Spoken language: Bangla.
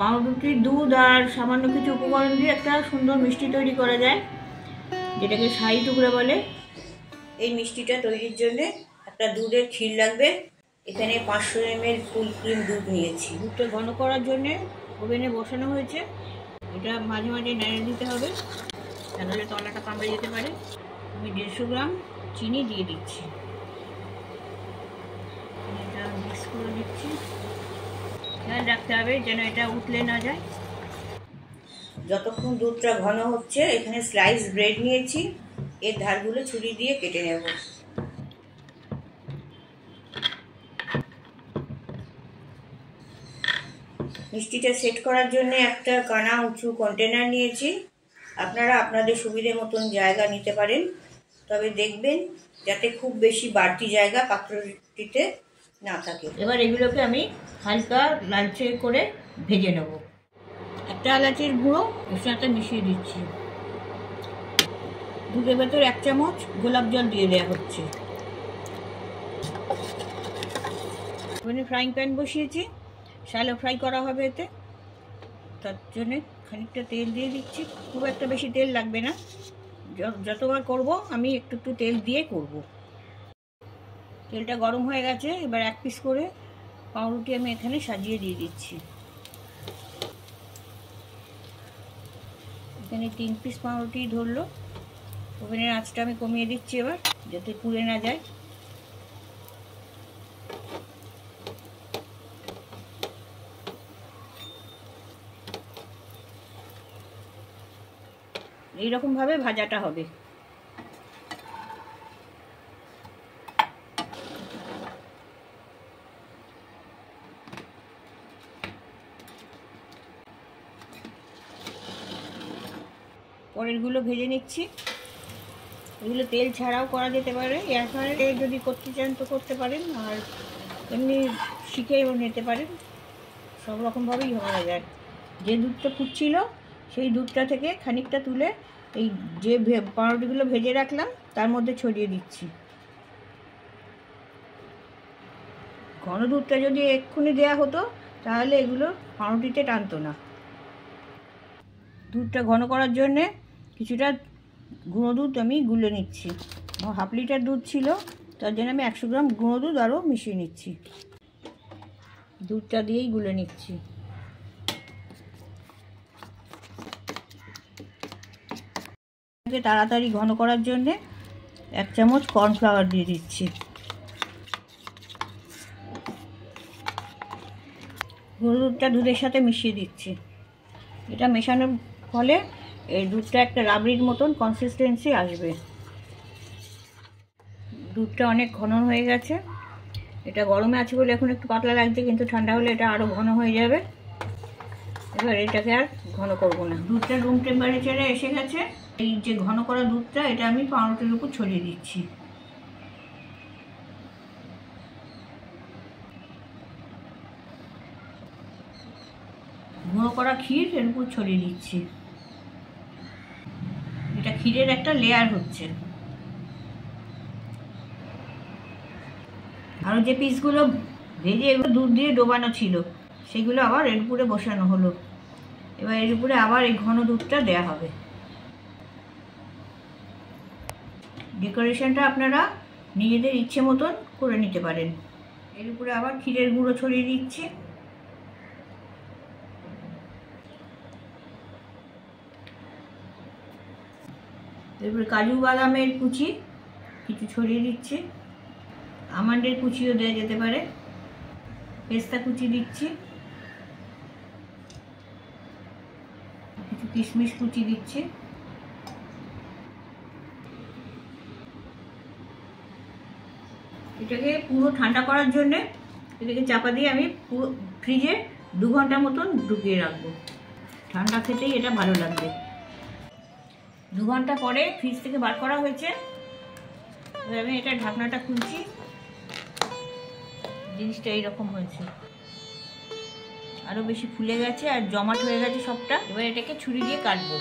পাউরুটির দুধ আর সামান্য কিছু উপকরণ দিয়ে একটা সুন্দর মিষ্টি তৈরি করা যায়, যেটাকে শাহী টুকরা বলে। এই মিষ্টিটা তৈরির জন্য একটা দুধের ক্ষীর লাগবে। এখানে 500 ml ফুল ক্রিম দুধ নিয়েছি। দুধটা ঘন করার জন্য ওভেনে বসানো হয়েছে। এটা মাঝে মাঝে নেড়ে দিতে হবে, তাহলে তলাটা কামড়ে যেতে পারে। আমি 150 গ্রাম চিনি দিয়ে দিচ্ছি। এটা মিক্স করে দিচ্ছি। খেয়াল রাখতে হবে যেন এটা উতলে না যায়। যতক্ষণ দুধটা ঘন হচ্ছে, এখানে স্লাইস ব্রেড নিয়েছি, এর ধারগুলো ছুরি দিয়ে কেটে নেব। মিষ্টিটা সেট করার জন্য একটা কানা উঁচু কন্টেনার নিয়েছি। আপনারা আপনাদের সুবিধে মতন জায়গা নিতে পারেন, তবে দেখবেন যাতে খুব বেশি বাড়তি জায়গা পাত্রটিতে না থাকে। এবার এগুলোকে আমি হালকা লালচে করে ভেজে নেব। একটা এলাচির গুঁড়ো এর সাথে মিশিয়ে দিচ্ছি। দুধের ভেতর 1 চামচ গোলাপ জল দিয়ে দেওয়া হচ্ছে। ফ্রাইং প্যান বসিয়েছি, শ্যালো ফ্রাই করা হবে এতে। তার জন্য খানিকটা তেল দিয়ে দিচ্ছি। খুব একটা বেশি তেল লাগবে না, যতবার করব আমি একটু একটু তেল দিয়ে করব। তেলটা গরম হয়ে গেছে। এবার 1 পিস করে পাউরুটি আমি এখানে সাজিয়ে দিয়ে দিচ্ছি। এখানে 3 পিস পাউরুটি ধরলো। ওভেনের আঁচটা আমি কমিয়ে দিচ্ছি এবার, যাতে পুড়ে না যায়। এইরকম ভাবে ভাজাটা হবে। পরেরগুলো ভেজে নিচ্ছি। এগুলো তেল ছাড়াও করা যেতে পারে, এয়ার ফ্রায়ারে যদি করতে চান তো করতে পারেন, আর এমনি শিখেও নিতে পারেন। সব রকমভাবেই করা যায়। যে দুধটা ফুটছিল সেই দুধটা থেকে খানিকটা তুলে এই যে পাউরুটিগুলো ভেজে রাখলাম তার মধ্যে ছড়িয়ে দিচ্ছি। ঘন দুধটা যদি এক্ষুনি দেওয়া হতো তাহলে এগুলো পাউরুটিতে টানতো না। দুধটা ঘন করার জন্যে কিছুটা গুঁড়ো দুধ আমি গুলে নিচ্ছি। 1/2 লিটার দুধ ছিল, তার জন্য আমি 100 গ্রাম গুঁড়ো দুধ আরও মিশিয়ে নিচ্ছি। দুধটা দিয়েই গুলে নিচ্ছি। তাড়াতাড়ি ঘন করার জন্যে 1 চামচ কর্নফ্লাওয়ার দিয়ে দিচ্ছি। গুঁড়ো দুধটা দুধের সাথে মিশিয়ে দিচ্ছি। এটা মেশানোর ফলে এই দুধটা একটা রাবড়ির মতন কনসিস্টেন্সি আসবে। দুধটা অনেক ঘন হয়ে গেছে। এটা গরমে আছে বলে এখন একটু পাতলা লাগছে, কিন্তু ঠান্ডা হলে এটা আরও ঘন হয়ে যাবে। এবার এটাকে আর ঘন করব না। দুধটা রুম টেম্পারেচারে এসে গেছে। এই যে ঘন করা দুধটা, এটা আমি পাউরুটির উপর ছড়িয়ে দিচ্ছি। গুঁড়ো করা ক্ষীর এর উপর ছড়িয়ে দিচ্ছি। এটা ক্ষীরের একটা লেয়ার হচ্ছে। আরও যে পিসগুলো ভেজে এগুলো দুধ দিয়ে ডোবানো ছিল সেগুলো আবার এর উপরে বসানো হলো। এবার এর উপরে আবার এই ঘন দুধটা দেয়া হবে। ডেকোরেশনটা আপনারা নিজেদের ইচ্ছে মতন করে নিতে পারেন। এর উপরে আবার ক্ষীরের গুঁড়ো ছড়িয়ে দিচ্ছি। এরপরে কাজু বাদামের কুচি কিছু ছড়িয়ে দিচ্ছি। আমন্ডের কুচিও দেওয়া যেতে পারে। পেস্তা কুচি দিচ্ছি। কিছু কিশমিশ কুচি দিচ্ছি। এটাকে পুরো ঠান্ডা করার জন্য এটাকে চাপা দিয়ে আমি পুরো ফ্রিজে 2 ঘন্টা মতন ঢুকিয়ে রাখবো। ঠান্ডা খেতেই এটা ভালো লাগবে। 2 ঘন্টা পরে ফ্রিজ থেকে বার করা হয়েছে। এবার আমি এটা ঢাকনাটা খুলছি। জিনিসটা এইরকম হয়েছে, আরও বেশি ফুলে গেছে আর জমাট হয়ে গেছে সবটা। এবার এটাকে ছুরি দিয়ে কাটবো।